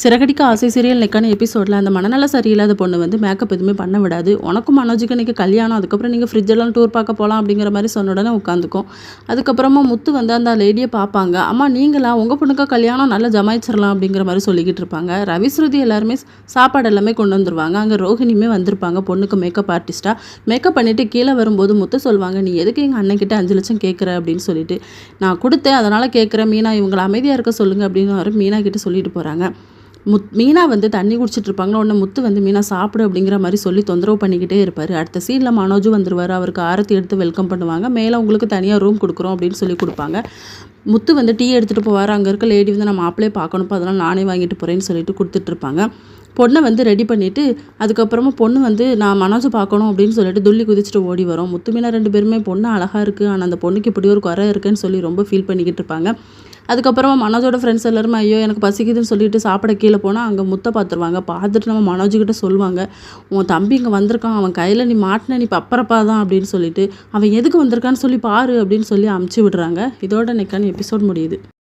சிறகடிக்க ஆசை சீரியல் நெக்கான எபிசோடில் அந்த மனநல சரியில்லாத பொண்ணு வந்து மேக்கப் எதுவுமே பண்ண விடாது. உனக்கும் மனோஜுக்கு இன்றைக்கி கல்யாணம், அதுக்கப்புறம் நீங்கள் ஃப்ரிட்ஜெல்லாம் டூர் பார்க்க போகலாம் அப்படிங்கிற மாதிரி சொன்ன உடனே உட்காந்துக்கும். அதுக்கப்புறமா முத்து வந்து அந்த லேடியை பார்ப்பாங்க. அம்மா நீங்களா உங்கள் பொண்ணுக்கு கல்யாணம் நல்லா ஜமாய்ச்சிடலாம் அப்படிங்கிற மாதிரி சொல்லிக்கிட்டு இருப்பாங்க. ரவி ஸ்ருதி எல்லாருமே சாப்பாடு எல்லாமே கொண்டு வந்துருவாங்க. அங்கே ரோஹிணியுமே வந்திருப்பாங்க பொண்ணுக்கு மேக்கப் ஆர்டிஸ்ட்டாக. மேக்கப் பண்ணிவிட்டு கீழே வரும்போது முத்து சொல்லுவாங்க, நீ எதுக்கு எங்கள் அண்ணன்கிட்ட 5 லட்சம் கேட்குற அப்படின்னு சொல்லிட்டு. நான் கொடுத்தேன் அதனால் கேட்குறேன் மீனா, இவங்களை அமைதியாக இருக்க சொல்லுங்கள் அப்படின்னு மீனா கிட்ட சொல்லிட்டு போகிறாங்க. மீனா வந்து தண்ணி குடிச்சிட்டு இருப்பாங்களா, உடனே முத்து வந்து மீனா சாப்பிடு அப்படிங்கிற மாதிரி சொல்லி தொந்தரவு பண்ணிக்கிட்டே இருப்பார். அடுத்த சீனில் மனோஜும் வந்துருவார். அவருக்கு ஆரத்தி எடுத்து வெல்கம் பண்ணுவாங்க. மேலே உங்களுக்கு தனியாக ரூம் கொடுக்குறோம் அப்படின்னு சொல்லி கொடுப்பாங்க. முத்து வந்து டீ எடுத்துகிட்டு போவார். அங்கே இருக்க லேடி வந்து நம்ம மாப்பிளையே பார்க்கணும், அதனால் நானே வாங்கிட்டு போகிறேன்னு சொல்லிட்டு கொடுத்துட்ருப்பாங்க. பொண்ணை வந்து ரெடி பண்ணிவிட்டு அதுக்கப்புறமா பொண்ணு வந்து நான் மனோஜை பார்க்கணும் அப்படின்னு சொல்லிட்டு துள்ளி குதிச்சுட்டு ஓடி வரும். முத்து மீனா 2 பேருமே பொண்ணு அழகாக இருக்குது, ஆனால் அந்த பொண்ணுக்கு இப்படி ஒரு குறை இருக்குன்னு சொல்லி ரொம்ப ஃபீல் பண்ணிக்கிட்டு இருப்பாங்க. அதுக்கப்புறமா மனோஜோட ஃப்ரெண்ட்ஸ் எல்லாருமே ஐயோ எனக்கு பசிக்குதுன்னு சொல்லிட்டு சாப்பிட கீழே போனால் அங்கே முத்தை பார்த்துருவாங்க. பார்த்துட்டு நம்ம மனோஜுக்கிட்ட சொல்லுவாங்க, உன் தம்பி இங்கே வந்திருக்கான், அவன் கையில் நீ மாட்டின நீ பப்பரப்பா தான் அப்படின்னு சொல்லிட்டு, அவன் எதுக்கு வந்திருக்கான்னு சொல்லி பாரு அப்படின்னு சொல்லி அமுச்சு விடுறாங்க. இதோட நெக்கான எபிசோட் முடியுது.